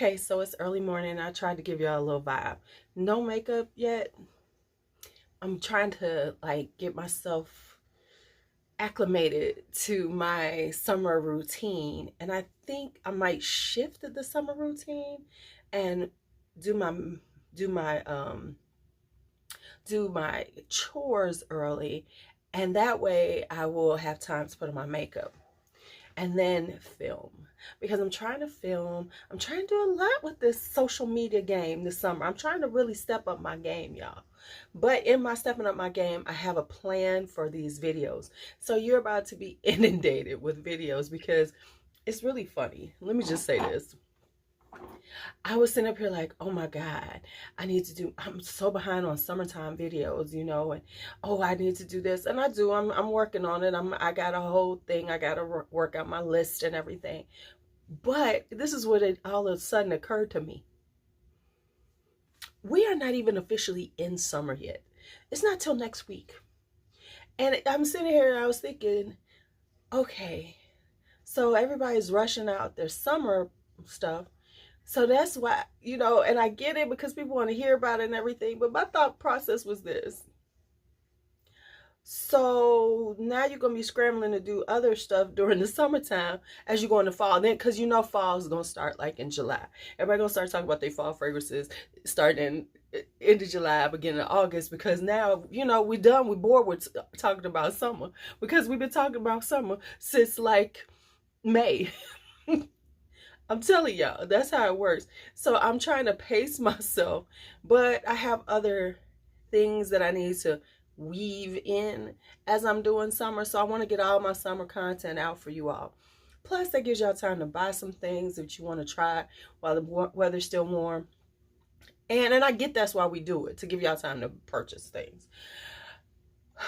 Okay, so it's early morning. I tried to give y'all a little vibe. No makeup yet. I'm trying to like get myself acclimated to my summer routine, and I think I might shift the summer routine and do my do my um do my chores early, and that way I will have time to put on my makeup and then film, because I'm trying to film. I'm trying to do a lot with this social media game this summer. I'm trying to really step up my game, y'all. But in my stepping up my game, I have a plan for these videos. So you're about to be inundated with videos because it's really funny. Let me just say this. I was sitting up here like, oh my God, I'm so behind on summertime videos, and oh, I need to do this. And I do, I'm working on it. I got a whole thing. I got to work out my list and everything. But this is what it all of a sudden occurred to me. We are not even officially in summer yet. It's not till next week. And I'm sitting here and I was thinking, okay, so everybody's rushing out their summer stuff. So that's why, and I get it because people want to hear about it and everything. But my thought process was this. So now you're going to be scrambling to do other stuff during the summertime as you go into fall. Then, because fall is going to start like in July. Everybody going to start talking about their fall fragrances starting end of July, beginning of August. Because now, we're done. We're bored with talking about summer. Because we've been talking about summer since like May. I'm telling y'all, that's how it works. So I'm trying to pace myself, but I have other things that I need to weave in as I'm doing summer. So I want to get all my summer content out for you all. Plus, that gives y'all time to buy some things that you want to try while the weather's still warm. And I get that's why we do it, to give y'all time to purchase things.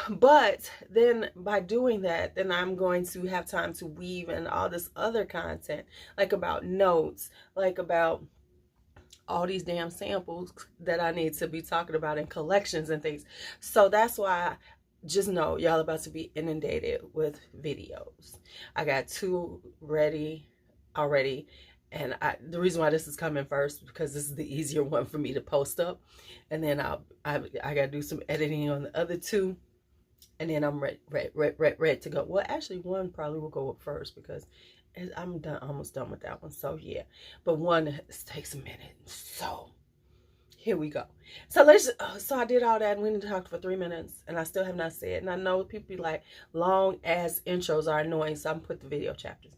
But then by doing that, then I'm going to have time to weave in all this other content, like about notes, like about all these damn samples that I need to be talking about in collections and things. So that's why, just know y'all about to be inundated with videos. I got 2 ready already. And the reason why this is coming first, because this is the easier one for me to post up. And then I got to do some editing on the other 2. And then I'm ready to go. Well, actually, one probably will go up first because I'm almost done with that one. So yeah, but one takes a minute. So here we go. So so I did all that, and we talked for 3 minutes, and I still have not said. And I know people be like, long ass intros are annoying, so I'm put the video chapters.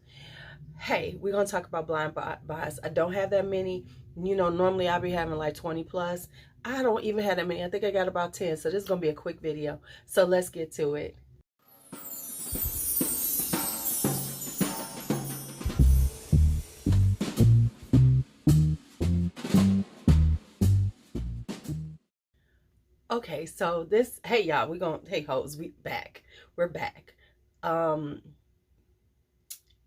Hey, we're gonna talk about blind buys. I don't have that many. Normally I'll be having like 20 plus. I don't even have that many. I think I got about 10. So this is going to be a quick video. So let's get to it. Okay, so hey y'all, hey hoes, we're back.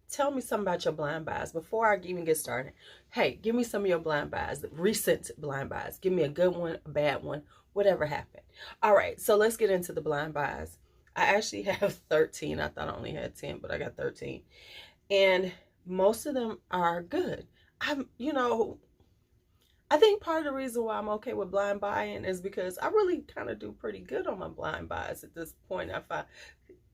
Tell me something about your blind buys before I even get started. Hey, give me some of your blind buys, recent blind buys. Give me a good one, a bad one, whatever happened. All right, so let's get into the blind buys. I actually have 13. I thought I only had 10, but I got 13. And most of them are good. I think part of the reason why I'm okay with blind buying is because I really kind of do pretty good on my blind buys at this point. If I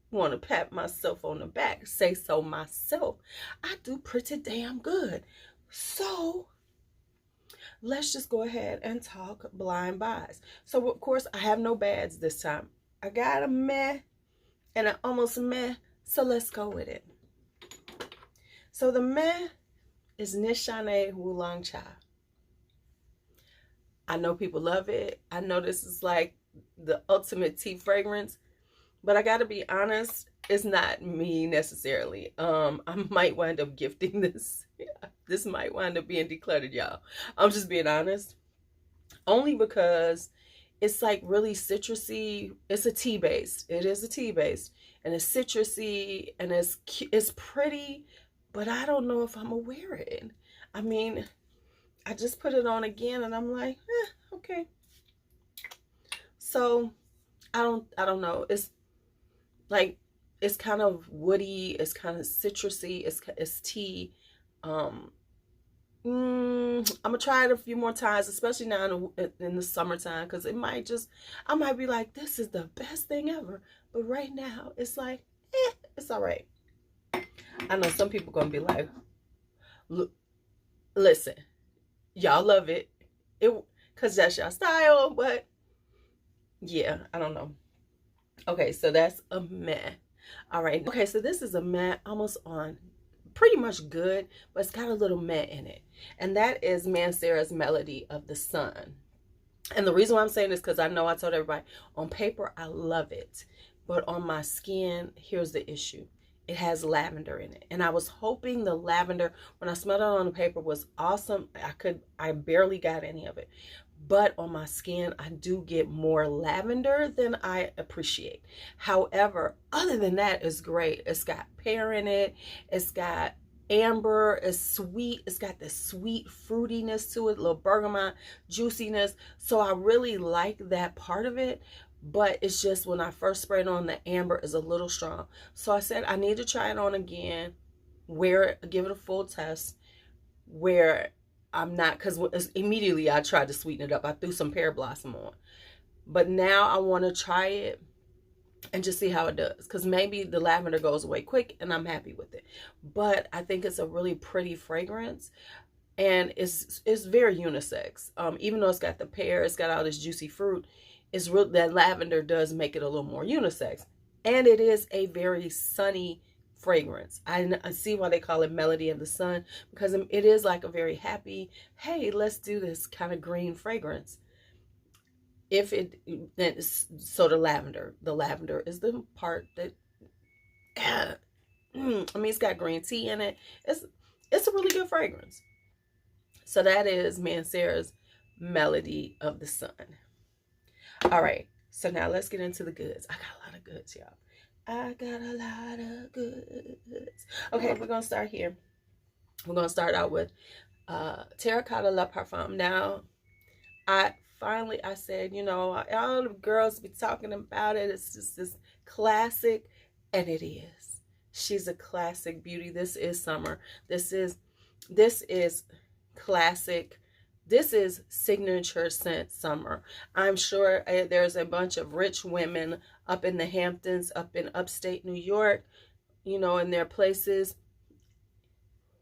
want to pat myself on the back, say so myself, I do pretty damn good. So let's just go ahead and talk blind buys. So of course I have no bads this time. I got a meh and an almost meh. So let's go with it. So the meh is Nishane Oolong Cha. I know people love it. I know this is like the ultimate tea fragrance. But I gotta be honest, it's not me necessarily. I might wind up gifting this. Yeah, this might wind up being decluttered, y'all. I'm just being honest. Only because it's like really citrusy. It's a tea based. It is a tea based. And it's citrusy and it's pretty, but I don't know if I'm gonna wear it. I mean, I just put it on again and I'm like, okay. So I don't know. It's like, it's kind of woody, it's kind of citrusy, it's tea. I'm gonna try it a few more times, especially now in the summertime, because I might be like, this is the best thing ever. But right now, it's like, it's all right. I know some people gonna be like, look, listen, y'all love it, because that's your style. But yeah, I don't know. Okay, so that's a meh. All right. Okay, so this is a meh, almost on pretty much good, but it's got a little meh in it. And that is Mancera's Melody of the Sun. And the reason why I'm saying this, because I know I told everybody, on paper, I love it. But on my skin, here's the issue. It has lavender in it. And I was hoping the lavender, when I smelled it on the paper, was awesome. I barely got any of it. But on my skin, I do get more lavender than I appreciate. However, other than that, it's great. It's got pear in it. It's got amber. It's sweet. It's got this sweet fruitiness to it, a little bergamot juiciness. So I really like that part of it. But it's just when I first sprayed on, the amber is a little strong. So I said I need to try it on again, wear it, give it a full test, where I'm not, because immediately I tried to sweeten it up. I threw some pear blossom on. But now I want to try it and just see how it does. Because maybe the lavender goes away quick and I'm happy with it. But I think it's a really pretty fragrance. And it's very unisex. Even though it's got the pear, it's got all this juicy fruit, that lavender does make it a little more unisex. And it is a very sunny fragrance. I see why they call it Melody of the Sun, because it is like a very happy, hey, let's do this kind of green fragrance. So the lavender is the part that, I mean, it's got green tea in it. It's a really good fragrance. So that is Mancera's Melody of the Sun. All right, so now let's get into the goods. I got a lot of goods, y'all. I got a lot of goods. Okay, we're going to start here. We're going to start out with Terracotta La Parfum. Now, I said, you know, all the girls be talking about it. It's just this classic, and it is. She's a classic beauty. This is summer. This is classic. This is signature scent summer. I'm sure there's a bunch of rich women up in the Hamptons, up in upstate New York, you know, in their places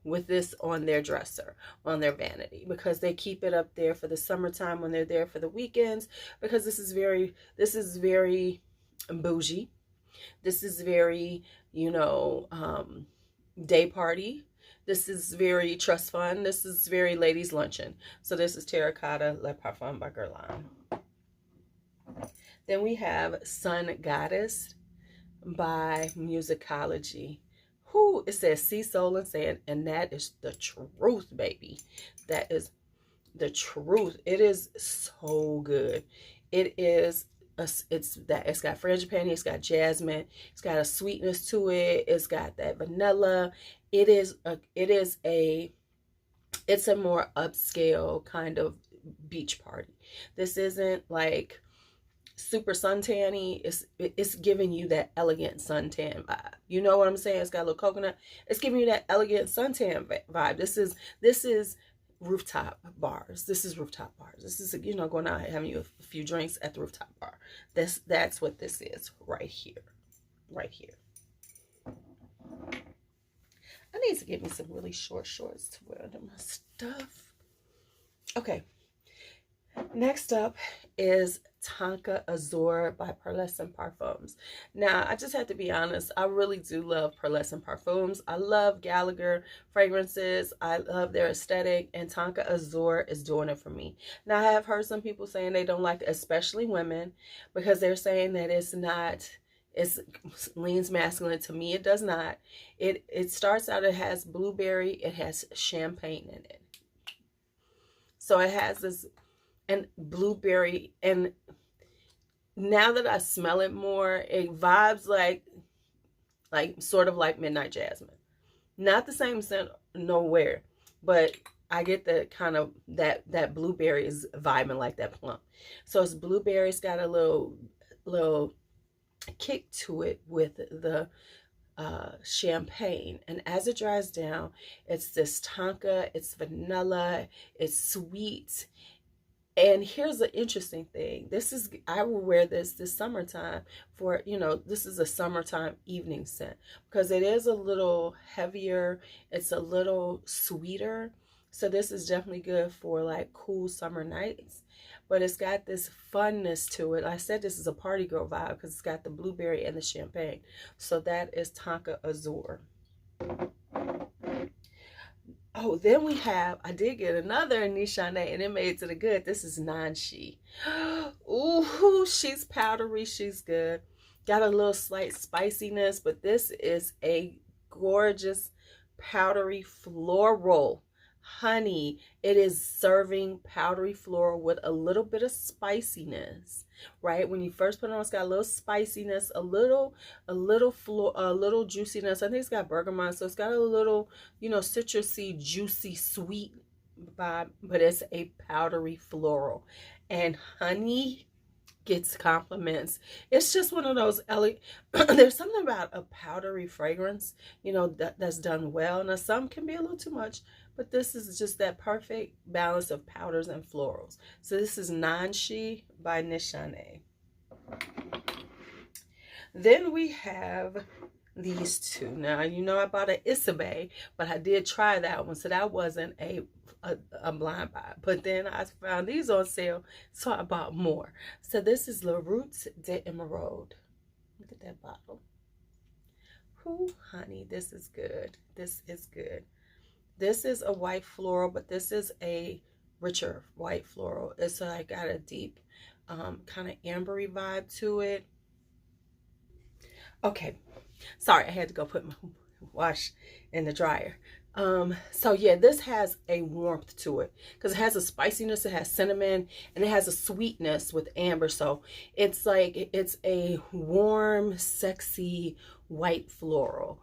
with this on their dresser, on their vanity, because they keep it up there for the summertime when they're there for the weekends, because this is very bougie. This is very, you know, day party. This is very trust fund. This is very ladies luncheon. So this is Terracotta Le Parfum by Guerlain. Then we have Sun Goddess by Musicology. It says sea, soul, and sand, and that is the truth, baby. That is the truth. It is so good. It's got frangipani, it's got jasmine, it's got a sweetness to it, it's got that vanilla. It's a more upscale kind of beach party. This isn't like super suntanny. It's giving you that elegant suntan vibe. You know what I'm saying? It's got a little coconut. It's giving you that elegant suntan vibe. This is rooftop bars. This is rooftop bars. This is, you know, going out and having you a few drinks at the rooftop bar. That's what this is right here. Right here. I need to get me some really short shorts to wear under my stuff. Okay. Next up is Tonka Azur by Pearlescent Parfums. Now, I just have to be honest. I really do love Pearlescent Parfums. I love Gallagher fragrances. I love their aesthetic, and Tonka Azur is doing it for me. Now, I have heard some people saying they don't like it, especially women, because they're saying that it leans masculine. To me, it does not. It starts out, it has blueberry, it has champagne in it. So it has this and blueberry, and now that I smell it more, it vibes like sort of like Midnight Jasmine. Not the same scent nowhere, but I get the kind of that blueberry is vibing like that plum. So it's blueberry. It's got a little kick to it with the champagne. And as it dries down, it's this tonka, it's vanilla, it's sweet. And here's the interesting thing. I will wear this summertime for, this is a summertime evening scent because it is a little heavier. It's a little sweeter. So this is definitely good for like cool summer nights. But it's got this funness to it. I said this is a party girl vibe because it's got the blueberry and the champagne. So that is Tonka Azure. Oh, then I did get another Nishane, and it made it to the good. This is Nishane. Ooh, she's powdery. She's good. Got a little slight spiciness, but this is a gorgeous powdery floral. Honey, it is serving powdery floral with a little bit of spiciness, right? When you first put it on, it's got a little spiciness, a little juiciness. I think it's got bergamot, so it's got a little, citrusy, juicy, sweet vibe, but it's a powdery floral. And honey gets compliments. It's just one of those there's something about a powdery fragrance, that's done well. Now some can be a little too much, but this is just that perfect balance of powders and florals. So this is Nishane by Nishane. Then we have these two. Now, I bought an Isabe, but I did try that one, so that wasn't a blind buy. But then I found these on sale, so I bought more. So this is La Route d'Emeraude. Look at that bottle. Ooh, honey, this is good. This is good. This is a white floral, but this is a richer white floral. It's like got a deep kind of ambery vibe to it. Okay, sorry, I had to go put my wash in the dryer. So yeah, this has a warmth to it because it has a spiciness, it has cinnamon, and it has a sweetness with amber. So it's like it's a warm, sexy white floral.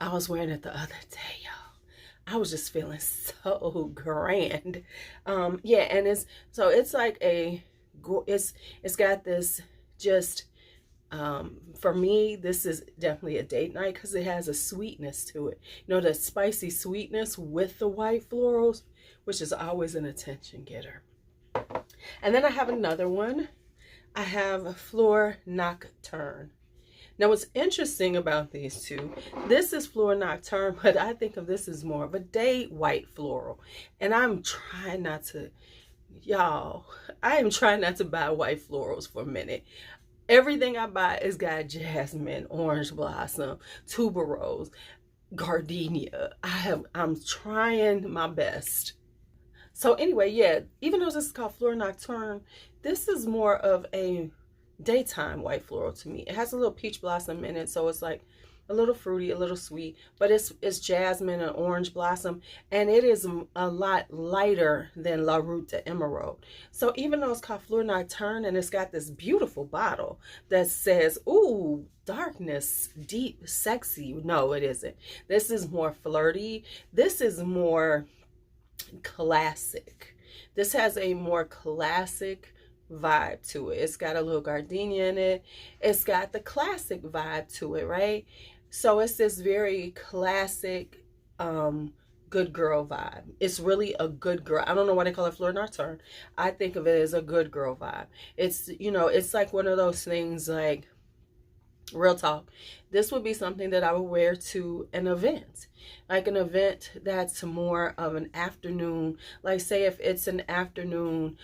I was wearing it the other day, y'all. I was just feeling so grand. Yeah, and it's like it's got this just for me, this is definitely a date night because it has a sweetness to it. The spicy sweetness with the white florals, which is always an attention getter. And then I have another one. I have Fleur Nocturne. Now, what's interesting about these two, this is Fleur Nocturne, but I think of this as more of a day white floral. And I'm trying not to, y'all, I am trying not to buy white florals for a minute. Everything I buy has got jasmine, orange blossom, tuberose, gardenia. I'm trying my best. So anyway, yeah, even though this is called Fleur Nocturne, this is more of a daytime white floral to me. It has a little peach blossom in it, so it's like a little fruity, a little sweet, but it's jasmine and orange blossom, and it is a lot lighter than La Route d'Emeraude. So even though it's called Fleur Nocturne and it's got this beautiful bottle that says, ooh, darkness, deep, sexy, no, it isn't. This is more flirty. This is more classic. This has a more classic vibe to it. It's got a little gardenia in it. It's got the classic vibe to it, right? So it's this very classic good girl vibe. It's really a good girl. I don't know why they call it Fleur Nocturne. I think of it as a good girl vibe. It's, it's like one of those things, like, real talk, this would be something that I would wear to an event, like an event that's more of an afternoon, like say if it's an afternoon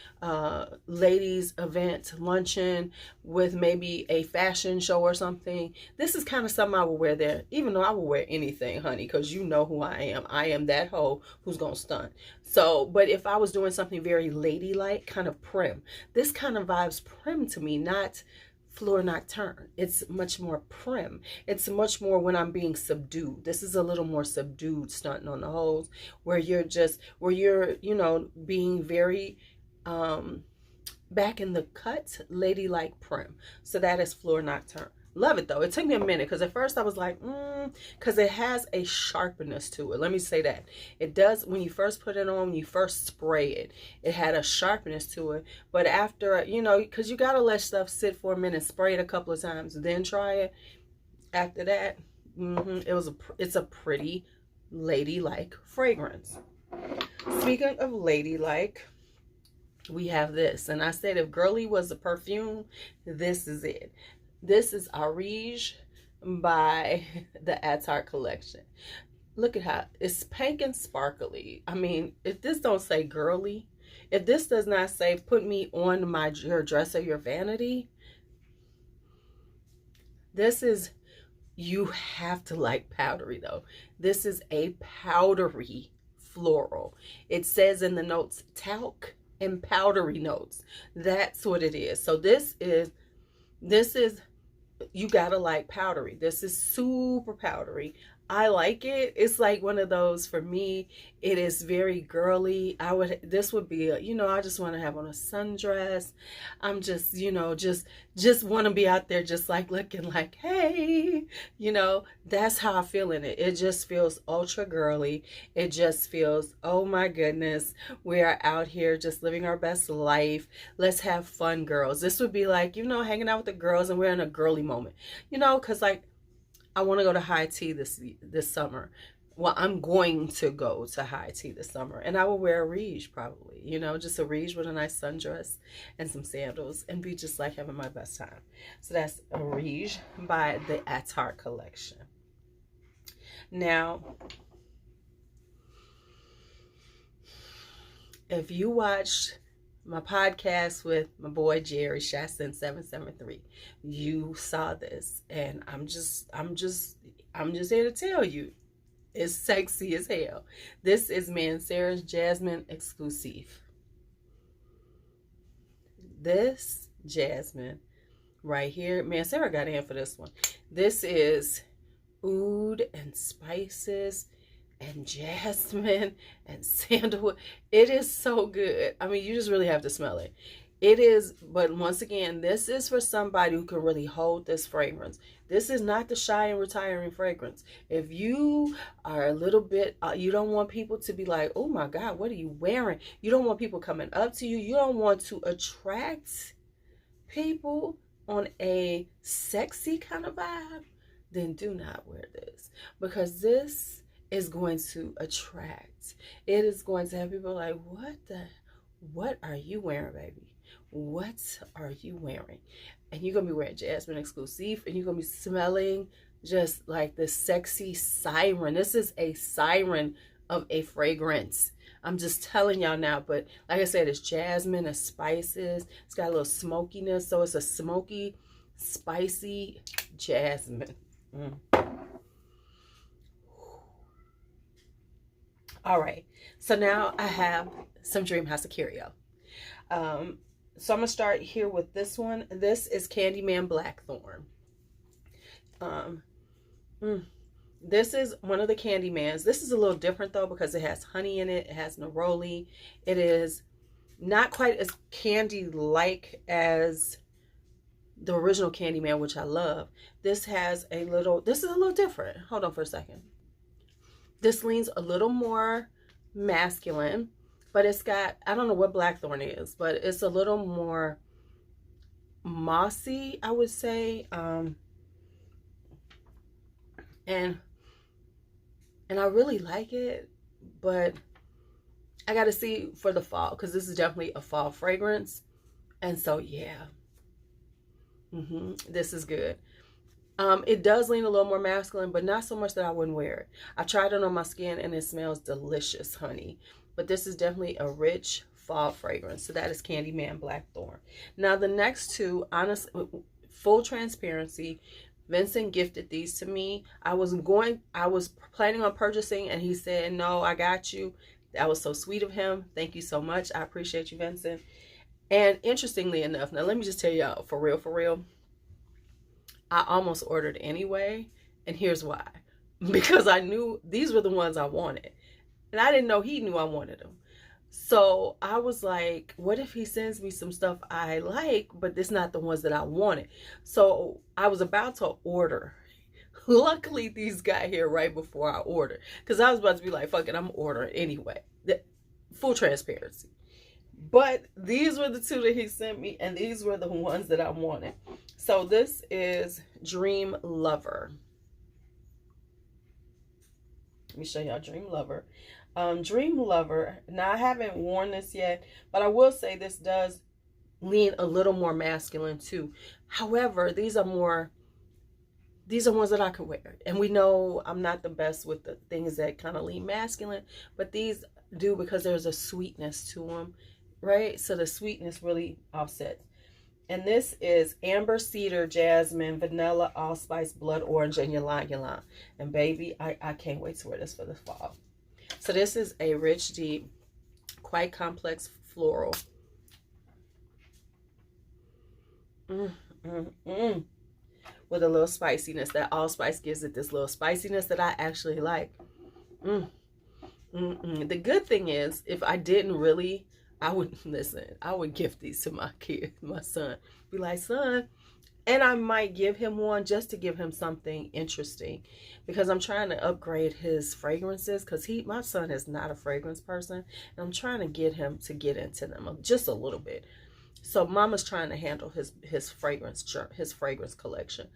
ladies event, luncheon with maybe a fashion show or something. This is kind of something I would wear there, even though I would wear anything, honey, because you know who I am. I am that hoe who's gonna stunt. So, but if I was doing something very ladylike, kind of prim, this kind of vibes prim to me, not Fleur Nocturne. It's much more prim. It's much more when I'm being subdued. This is a little more subdued, stunting on the hoes, where you're being very back in the cut, ladylike prim. So that is Fleur Nocturne. Love it though. It took me a minute because at first I was like, because it has a sharpness to it. Let me say that. It does, when you first put it on, when you first spray it, it had a sharpness to it. But after, because you got to let stuff sit for a minute, spray it a couple of times, then try it. After that, it's a pretty ladylike fragrance. Speaking of ladylike, we have this. And I said if girly was a perfume, this is it. This is Arige by the Attar collection. Look at how it's pink and sparkly. I mean, if this don't say girly, if this does not say put me on your dress or your vanity, this is, you have to like powdery though. This is a powdery floral. It says in the notes talc and powdery notes. That's what it is. So this is you gotta like powdery. This is super powdery. I like it. It's like one of those, for me, it is very girly. This would be a, I just want to have on a sundress. I'm just, just want to be out there just like looking like, hey, that's how I feel in it. It just feels ultra girly. It just feels, oh my goodness, we are out here just living our best life. Let's have fun, girls. This would be like, hanging out with the girls and we're in a girly moment, because like, I want to go to high tea this summer. Well, I'm going to go to high tea this summer, and I will wear a Arige probably, just a Arige with a nice sundress and some sandals and be just like having my best time. So that's Arige by the Attar collection. Now, if you watched my podcast with my boy Jerry Shastin 773, you saw this, and I'm just here to tell you, it's sexy as hell. This is Mancera's Jasmine Exclusive. This Jasmine right here, Mancera got in for this one. This is oud and spices and jasmine and sandalwood. It is so good. I mean, you just really have to smell it. It is, but once again, this is for somebody who can really hold this fragrance. This is not the shy and retiring fragrance. If you are a little bit, you don't want people to be like, oh my God, what are you wearing? You don't want people coming up to you. You don't want to attract people on a sexy kind of vibe. Then do not wear this, because this is going to attract. It is going to have people like, what are you wearing, baby? What are you wearing? And you're going to be wearing Jasmine Exclusive, and you're going to be smelling just like the sexy siren. This is a siren of a fragrance. I'm just telling y'all now, but like I said, it's jasmine and spices. It's got a little smokiness, so it's a smoky, spicy jasmine. All right, so now I have some Dream House of Curio. So I'm gonna start here with this one. This is Candyman Blackthorn. This is one of the Candymans. This is a little different though, because it has honey in it. It has neroli. It is not quite as candy-like as the original Candyman, which I love. This is a little different. Hold on for a second. This leans a little more masculine, but it's got, I don't know what Blackthorn is, but it's a little more mossy, I would say. And I really like it, but I got to see for the fall, because this is definitely a fall fragrance. And so, yeah, this is good. It does lean a little more masculine, but not so much that I wouldn't wear it. I tried it on my skin and it smells delicious, honey. But this is definitely a rich fall fragrance. So that is Candyman Blackthorn. Now the next two, honestly, full transparency, Vincent gifted these to me. I was planning on purchasing, and he said, no, I got you. That was so sweet of him. Thank you so much. I appreciate you, Vincent. And interestingly enough, now let me just tell y'all, for real, I almost ordered anyway, and here's why. Because I knew these were the ones I wanted, and I didn't know he knew I wanted them. So I was like, what if he sends me some stuff I like, but it's not the ones that I wanted? So I was about to order. Luckily, these got here right before I ordered, because I was about to be like, fuck it, I'm ordering anyway. Full transparency. But these were the two that he sent me, and these were the ones that I wanted. So this is Dream Lover. Let me show y'all Dream Lover. Dream Lover. Now, I haven't worn this yet, but I will say this does lean a little more masculine too. However, these are ones that I could wear. And we know I'm not the best with the things that kind of lean masculine, but these do, because there's a sweetness to them, right? So the sweetness really offsets. And this is amber, cedar, jasmine, vanilla, allspice, blood orange, and ylang ylang. And baby, I can't wait to wear this for the fall. So this is a rich, deep, quite complex floral. With a little spiciness. That allspice gives it this little spiciness that I actually like. The good thing is, if I didn't really, I would, listen, I would gift these to my kid, my son. Be like, son, and I might give him one just to give him something interesting, because I'm trying to upgrade his fragrances, because my son is not a fragrance person, and I'm trying to get him to get into them just a little bit. So mama's trying to handle his fragrance collection.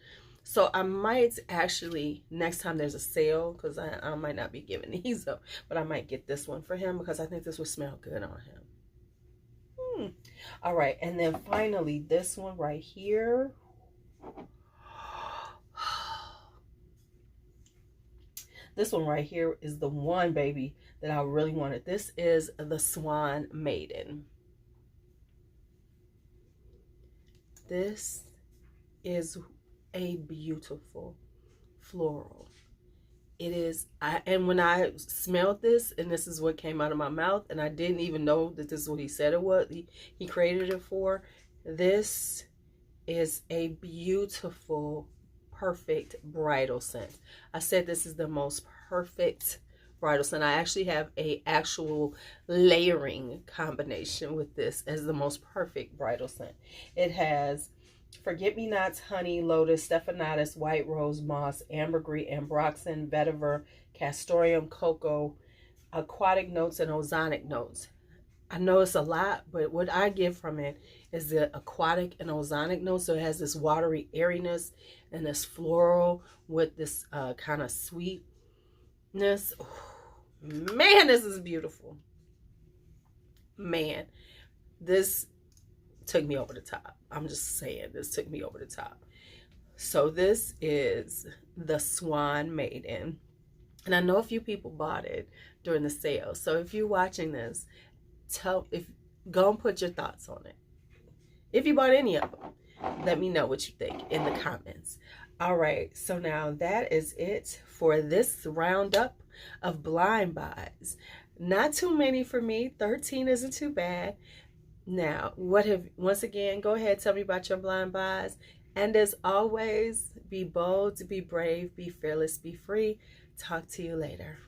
So I might actually, next time there's a sale, because I might not be giving these up, but I might get this one for him, because I think this would smell good on him. All right, and then finally this one right here. This one right here is the one, baby, that I really wanted. This is the Swan Maiden. This is a beautiful floral. It is, and when I smelled this, and this is what came out of my mouth, and I didn't even know that this is what he said it was, he created it for. This is a beautiful, perfect bridal scent. I said this is the most perfect bridal scent. I actually have a actual layering combination with this as the most perfect bridal scent. It has forget-me-nots, honey, lotus, stephanotis, white rose, moss, ambergris, ambroxan, vetiver, castoreum, cocoa, aquatic notes, and ozonic notes. I know it's a lot, but what I get from it is the aquatic and ozonic notes. So it has this watery airiness and this floral with this kind of sweetness. Oh, man, this is beautiful. Man, this took me over the top. I'm just saying, this took me over the top. So this is the Swan Maiden. And I know a few people bought it during the sale. So if you're watching this, go and put your thoughts on it. If you bought any of them, let me know what you think in the comments. All right, so now that is it for this roundup of blind buys. Not too many for me. 13 isn't too bad. Now, once again, go ahead, tell me about your blind buys. And as always, be bold, be brave, be fearless, be free. Talk to you later.